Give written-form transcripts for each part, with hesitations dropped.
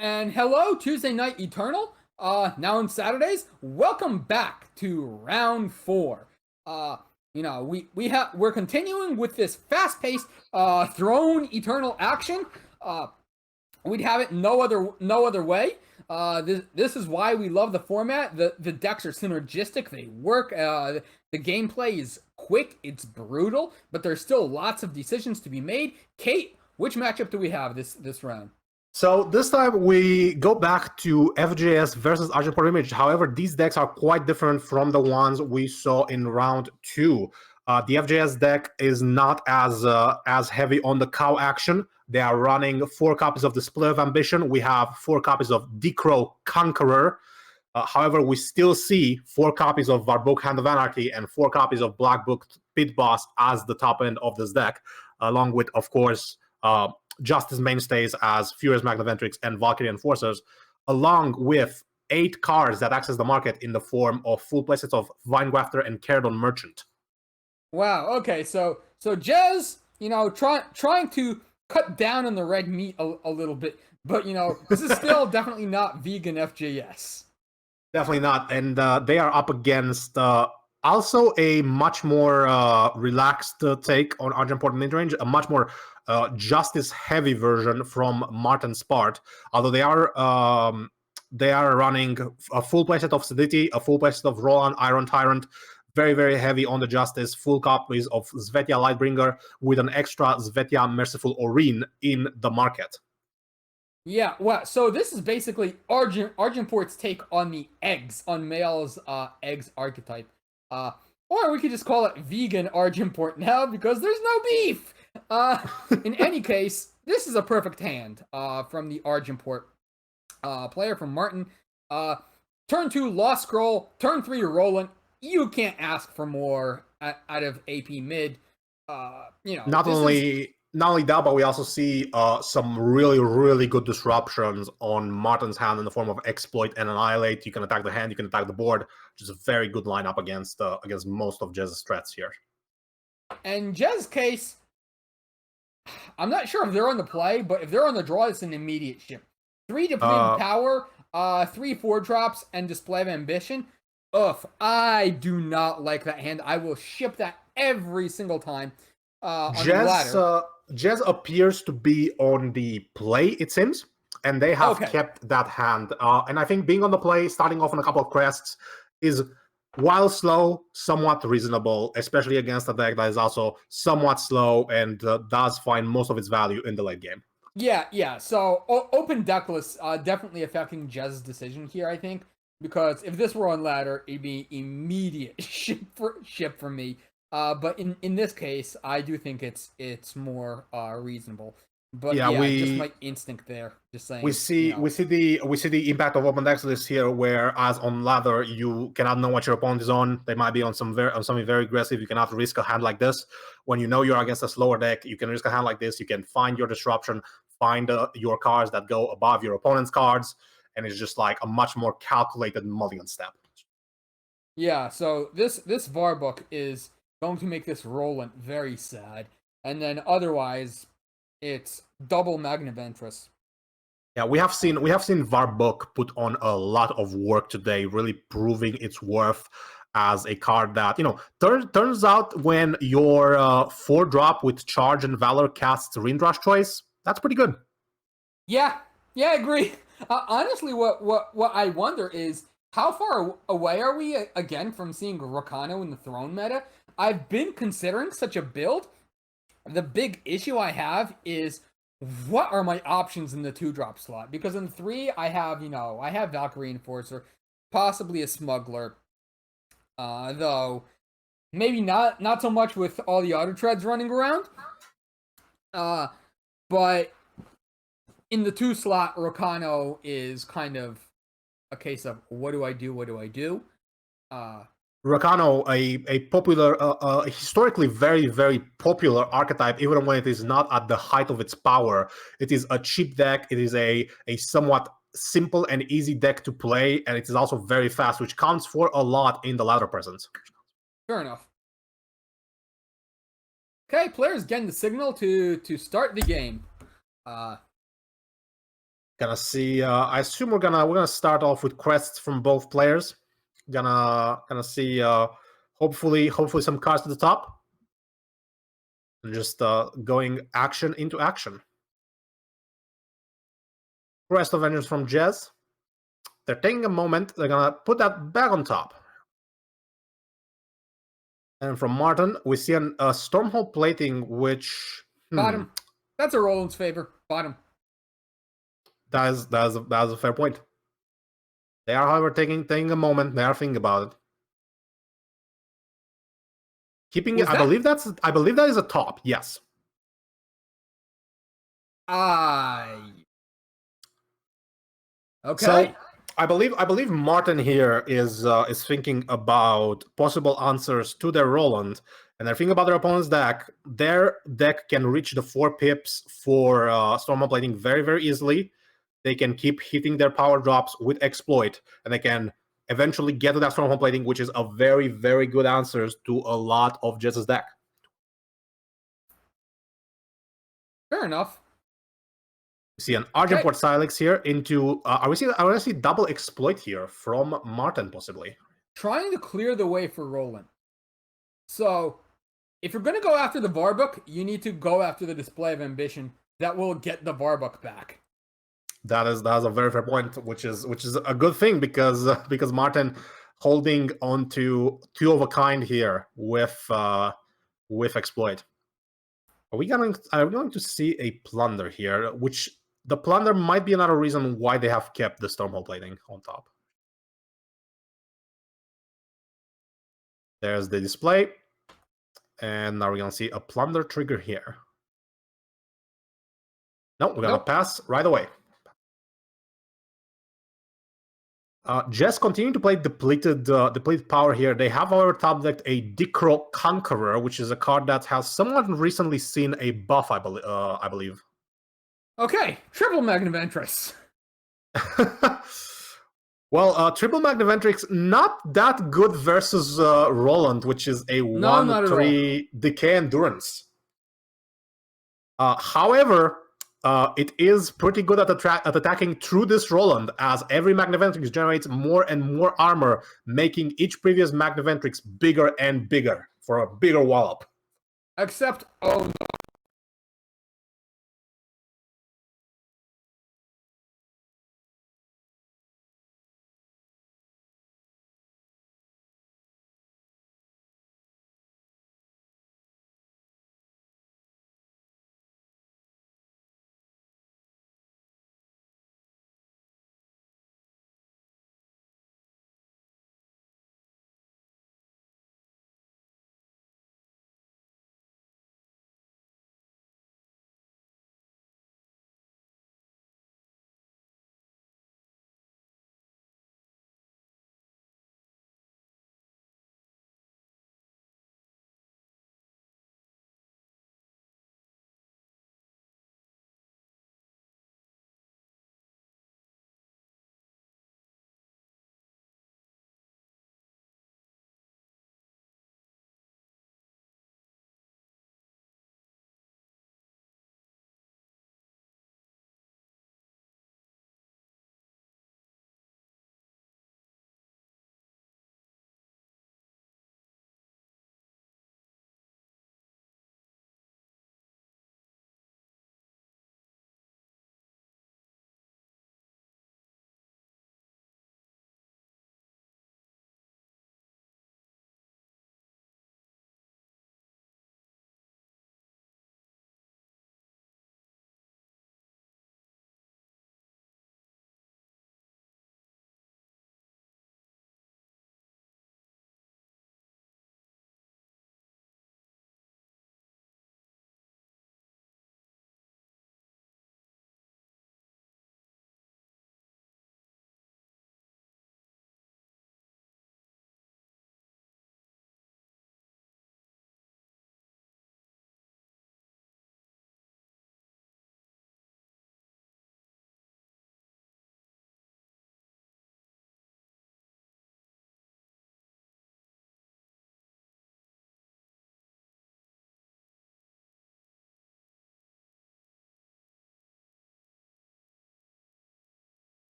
And hello, Tuesday Night Eternal. Now on Saturdays. Welcome back to round four. Uh, we're continuing with this fast-paced Throne Eternal action. We'd have it no other way. This is why we love the format. The decks are synergistic. They work. The gameplay is quick. It's brutal, but there's still lots of decisions to be made. Kate, which matchup do we have this round? So this time we go back to FJS versus Argent Port Image. However, these decks are quite different from the ones we saw in round two. The FJS deck is not as heavy on the cow action. They are running 4 copies of Display of Ambition. We have 4 copies of Decro Conqueror. However, we still see 4 copies of Varbook Hand of Anarchy and 4 copies of Black Book Pit Boss as the top end of this deck, along with, of course, Justice mainstays as Furious Magnaventrix and Valkyrie Enforcers, along with 8 cards that access the market in the form of full playsets of Vinegrafter and Caradon Merchant. Wow. Okay. So Jez, trying to cut down on the red meat a little bit, but this is still definitely not vegan FJS. Definitely not, and they are up against also a much more relaxed take on Argent Port Midrange, a much more justice-heavy version from Marten's part. Although they are running a full playset of Sedity, a full playset of Roland Iron Tyrant, very, very heavy on the justice, full copies of Svetia Lightbringer with an extra Svetia Merciful Oreen in the market. Yeah, well, so this is basically Argentport's take on the eggs, on Male's eggs archetype. Or we could just call it vegan Argentport now because there's no beef. In any case, this is a perfect hand from the Argentport player from Marten. Turn 2 Lost Scroll, turn 3 Roland. You can't ask for more out of AP mid. Not only that, but we also see some really, really good disruptions on Marten's hand in the form of Exploit and Annihilate. You can attack the hand, you can attack the board, which is a very good lineup against most of Jez's threats here. And Jez's case, I'm not sure if they're on the play, but if they're on the draw, it's an immediate ship. 3 depleted power, 3 4-drops, and Display of Ambition. Ugh, I do not like that hand. I will ship that every single time. Jez appears to be on the play, it seems, and they have kept that hand. And I think being on the play, starting off on a couple of crests, is, while slow, somewhat reasonable, especially against a deck that is also somewhat slow and does find most of its value in the late game. Yeah. So open deckless definitely affecting Jez's decision here, I think, because if this were on ladder, it'd be immediate ship for me. But in this case, I do think it's more reasonable. But yeah, just my instinct there. Just saying. We see the impact of open decks list here, whereas on ladder you cannot know what your opponent is on. They might be on something very aggressive. You cannot risk a hand like this. When you know you're against a slower deck, you can risk a hand like this. You can find your disruption, find your cards that go above your opponent's cards, and it's just like a much more calculated mulligan step. Yeah. So this Varbook is going to make this Roland very sad, and then otherwise, it's double Magnaventress. Yeah, we have seen Varbook put on a lot of work today, really proving its worth as a card that turns out when your 4-drop with Charge and Valor casts Windrush Choice, that's pretty good. Yeah, I agree. Honestly, what I wonder is how far away are we again from seeing Rakano in the Throne meta? I've been considering such a build. The big issue I have is what are my options in the 2-drop slot? Because in 3, I have Valkyrie Enforcer, possibly a Smuggler, though maybe not so much with all the auto treads running around. But in the 2 slot, Rakano is kind of a case of what do I do? Rakano, a popular, historically very, very popular archetype, even when it is not at the height of its power. It is a cheap deck. It is a somewhat simple and easy deck to play, and it is also very fast, which counts for a lot in the ladder presence. Fair enough. Okay, players getting the signal to start the game. Gonna see. I assume we're gonna start off with quests from both players. Gonna see. Hopefully some cards to the top. And just going action into action. Crest of Vengeance from Jez. They're taking a moment. They're gonna put that back on top. And from Marten, we see a Stormhold plating, which Bottom. That's a Roland's favor. Bottom. That is a fair point. They are, however, taking a moment. They are thinking about it. Keeping it. I believe that is a top. Yes. Okay. So I believe Marten here is thinking about possible answers to their Roland, and they're thinking about their opponent's deck. Their deck can reach the 4 pips for Stormhold plating very, very easily. They can keep hitting their power drops with exploit, and they can eventually get to that Stormhold plating, which is a very, very good answer to a lot of Jez's deck. Fair enough. We see an Argent Port Silex here into. I want to see double exploit here from Marten, possibly. Trying to clear the way for Roland. So, if you're going to go after the Varbuk, you need to go after the Display of Ambition that will get the Varbuk back. that is a very fair point, which is a good thing because Marten holding on to 2 of a kind here with exploit. Are we going to see a plunder here, which the plunder might be another reason why they have kept the Stormhold plating on top. There's the display, and now we're gonna see a plunder trigger here. No, we're gonna pass right away. Jez continuing to play depleted power here. They have, however, top decked a Dicro Conqueror, which is a card that has somewhat recently seen a buff, I believe. Okay, triple Magniventress. Well, triple Magniventrix, not that good versus Roland, which is a 1/3 Decay Endurance. However, it is pretty good at attacking through this Roland, as every Magniventrix generates more and more armor, making each previous Magniventrix bigger and bigger for a bigger wallop. Except, oh no.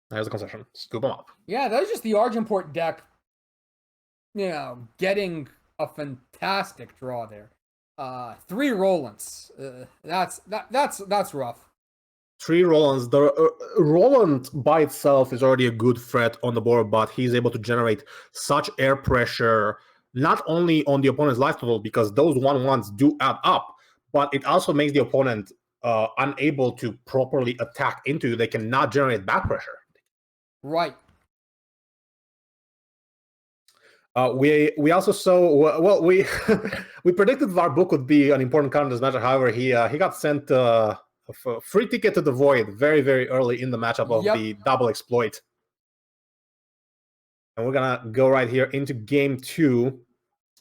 There's a concession. Scoop them up. Yeah, that was just the Argenport deck, getting a fantastic draw there. 3 Rolands. That's rough. 3 Rolands. The Roland by itself is already a good threat on the board, but he's able to generate such air pressure, not only on the opponent's life total, because those 1/1s do add up, but it also makes the opponent unable to properly attack into you. They cannot generate back pressure. Right. We also saw we we predicted Varbuk would be an important card in this matchup. However, he got sent a free ticket to the void very early in the matchup of the double exploit, and we're gonna go right here into game 2.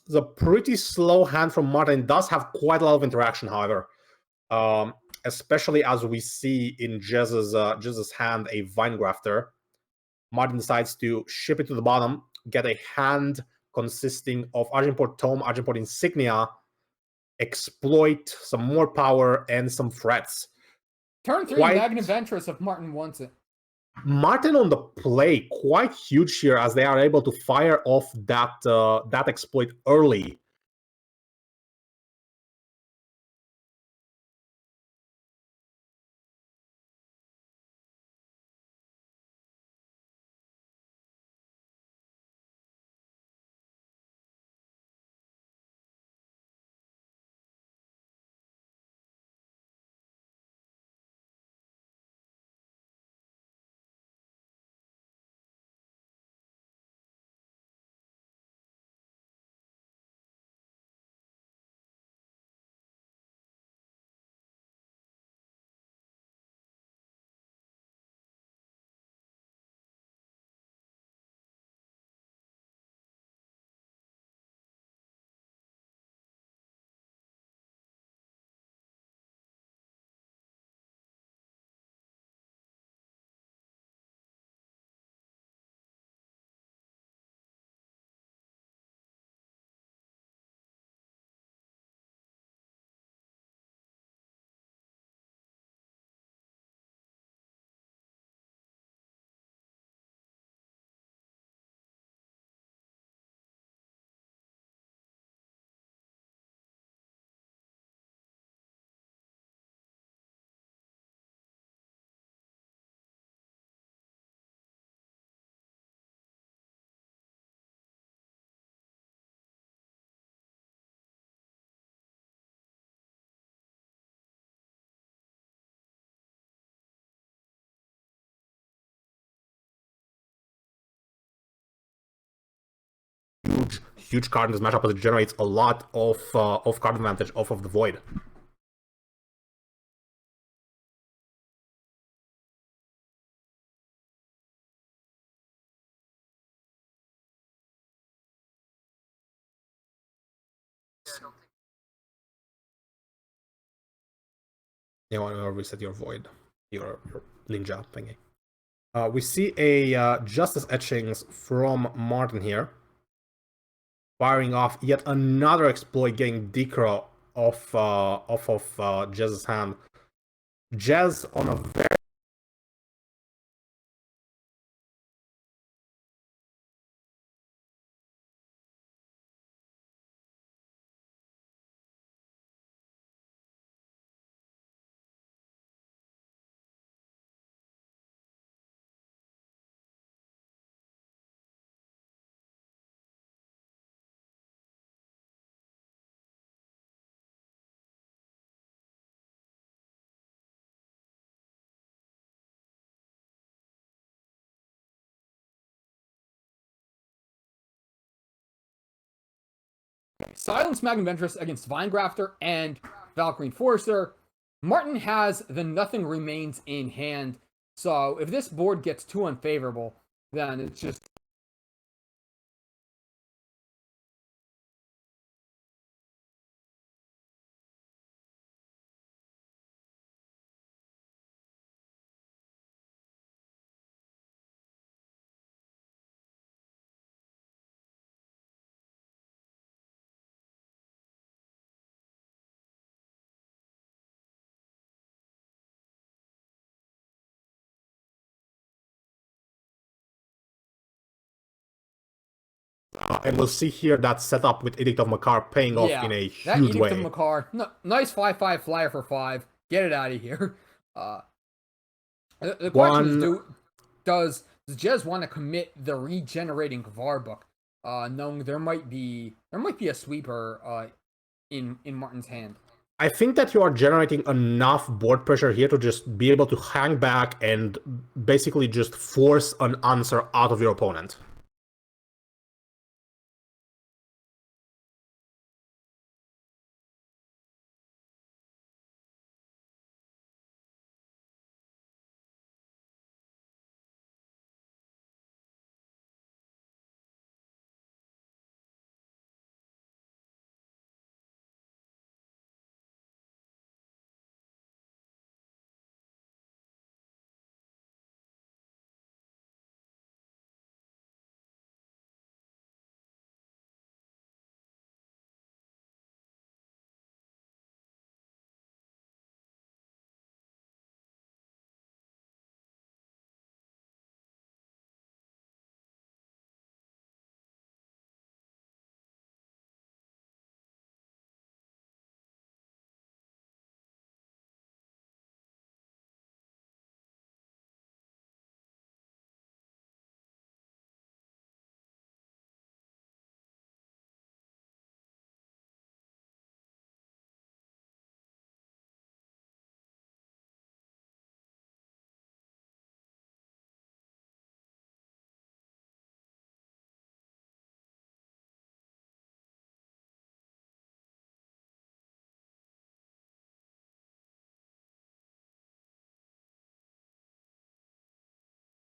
It's a pretty slow hand from Marten. It does have quite a lot of interaction, however, especially as we see in jez's hand a Vine Grafter. Marten decides to ship it to the bottom, get a hand consisting of Argenport Tome, Argenport Insignia, exploit, some more power, and some threats. Turn 3 Magniventress if Marten wants it. Marten on the play, quite huge here, as they are able to fire off that exploit early. Huge card in this matchup, as it generates a lot of card advantage off of the void. You want to reset your void, your ninja thingy. We see a Justice Etchings from Marten here, firing off yet another exploit, getting Decro off of Jez's hand. Jez on a very Silence Magniventress against Vinegrafter and Valkyrie Enforcer. Marten has the Nothing Remains in hand, so if this board gets too unfavorable, then it's just And we'll see here that setup with Edict of Makar paying off in a that huge Edict way. of Makar, nice 5/5 flyer for 5. Get it out of here. The question is, does Jez want to commit the regenerating Kvar book, knowing there might be a sweeper in Marten's hand? I think that you are generating enough board pressure here to just be able to hang back and basically just force an answer out of your opponent.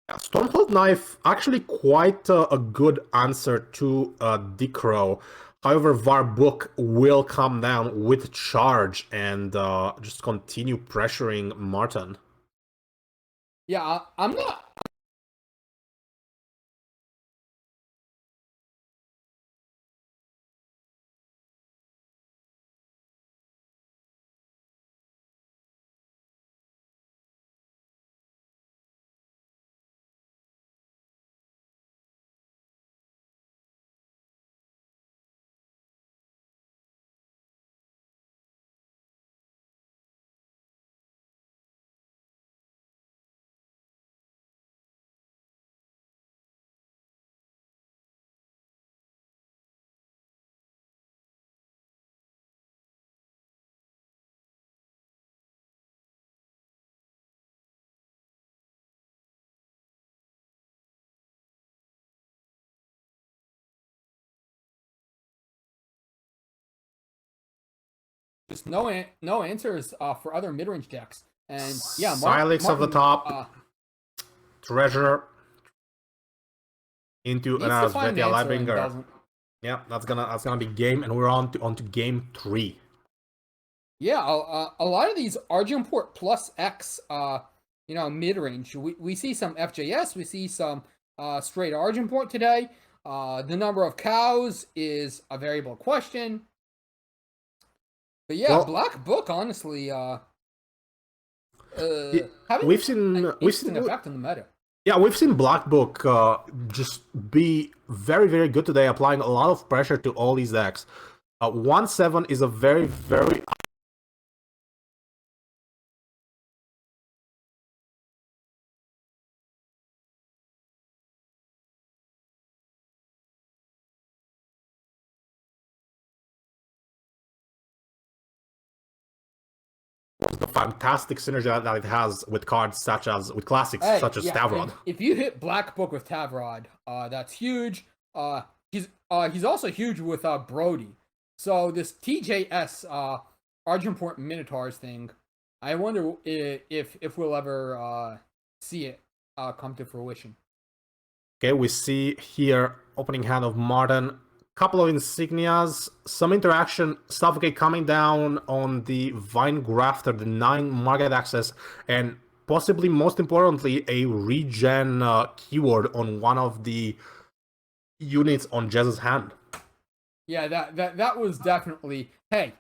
Stormhold Knife, actually quite a good answer to Decro. However, Varbuk will come down with charge and just continue pressuring Marten. Yeah, I'm not. Just no answers for other mid range decks, and yeah, Silex of the top, Treasure into an Svetia Lightbringer. Yeah, that's gonna be game, and we're on to game 3. Yeah, a lot of these Argenport plus X, mid range. We see some FJS, we see some straight Argenport today. The number of cows is a variable question. But yeah, Black Book, honestly, we've seen an effect on the meta. Yeah, we've seen Black Book just be very, very good today, applying a lot of pressure to all these decks. 1/7 is a very, very the fantastic synergy that it has with cards such as classics such as Tavrod. If you hit Black Book with Tavrod, that's huge. He's also huge with Brody. So this TJS Argenport Minotaurs thing, I wonder if we'll ever see it come to fruition. Okay, we see here opening hand of Marten. Couple of insignias, some interaction, Suffocate coming down on the Vine Grafter, the 9 market access, and possibly most importantly, a regen keyword on one of the units on Jez's hand. Yeah, that was definitely, hey,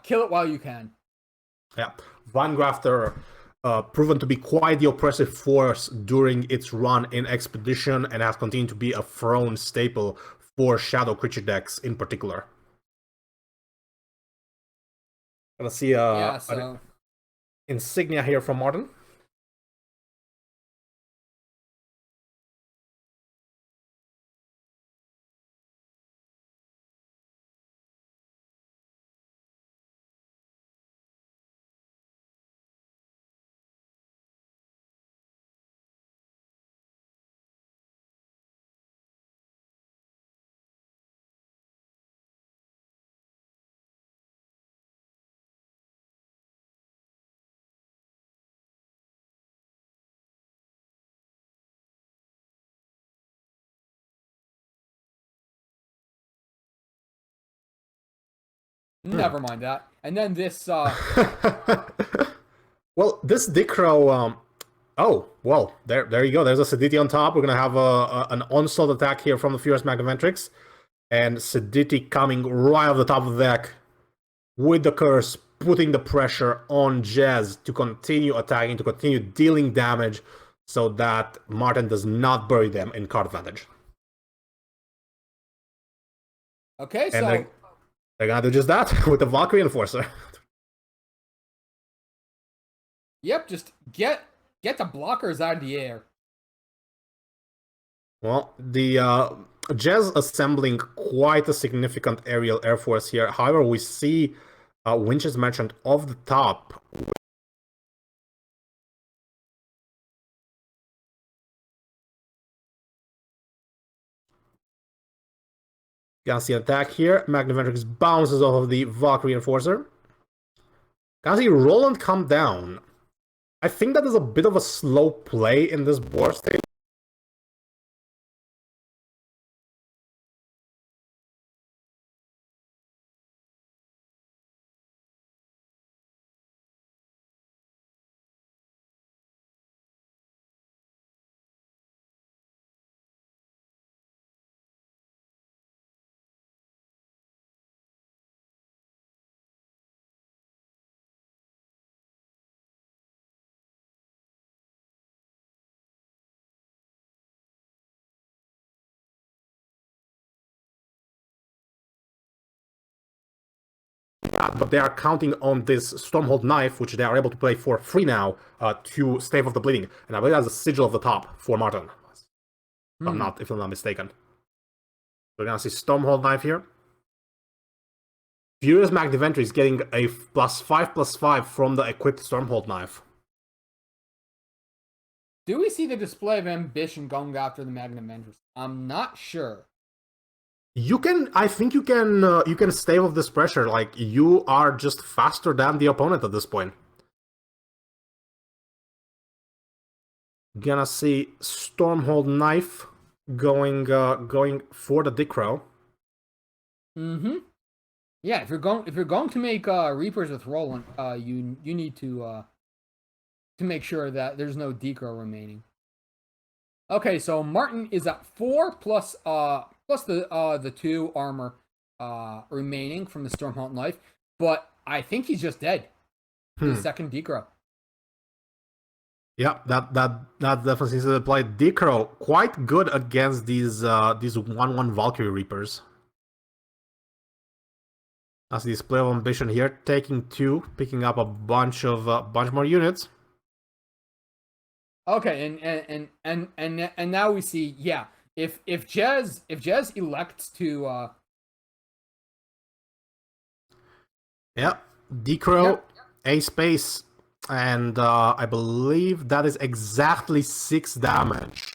kill it while you can. Yeah, Vine Grafter proven to be quite the oppressive force during its run in Expedition and has continued to be a throne staple for shadow creature decks in particular. Let's see Yeah, an insignia here from Marten. never mind that. And then this. Well, this Dichro. Oh, well, there you go. There's a Sediti on top. We're gonna have an onslaught attack here from the Furious Magnaventrix, and Sediti coming right off the top of the deck with the curse, putting the pressure on Jez to continue attacking, to continue dealing damage, so that Marten does not bury them in card advantage. Okay, and so they're gonna do just that with the Valkyrie Enforcer. Yep, just get the blockers out of the air. Well, the Jez assembling quite a significant aerial air force here. However, we see Winch's Merchant off the top. Gonna see an attack here. Magnaventrix bounces off of the Valkyrie Enforcer. Gonna see Roland come down. I think that is a bit of a slow play in this board state. But they are counting on this Stormhold Knife, which they are able to play for free now, to stave off the bleeding. And I believe that's a sigil of the top for Marten. If I'm not mistaken. We're gonna see Stormhold Knife here. Furious Magnaventrix is getting a +5/+5 from the equipped Stormhold Knife. Do we see the display of ambition going after the Magnaventrix? I'm not sure. I think you can stave off this pressure. Like, you are just faster than the opponent at this point. Gonna see Stormhold Knife going for the Dichro. Yeah, if you're going to make Reapers with Roland, you need to make sure that there's no Dichro remaining. Okay, so Marten is at 4 plus the 2 armor remaining from the Stormhold Knife, but I think he's just dead. The second Dichro. Yeah, that definitely seems to apply. Dichro quite good against these 1/1 Valkyrie Reapers. That's the display of ambition here, taking 2, picking up a bunch more units. Okay, and now we see, yeah, if Jez elects to yeah, Dichro, a space, and I believe that is exactly 6 damage.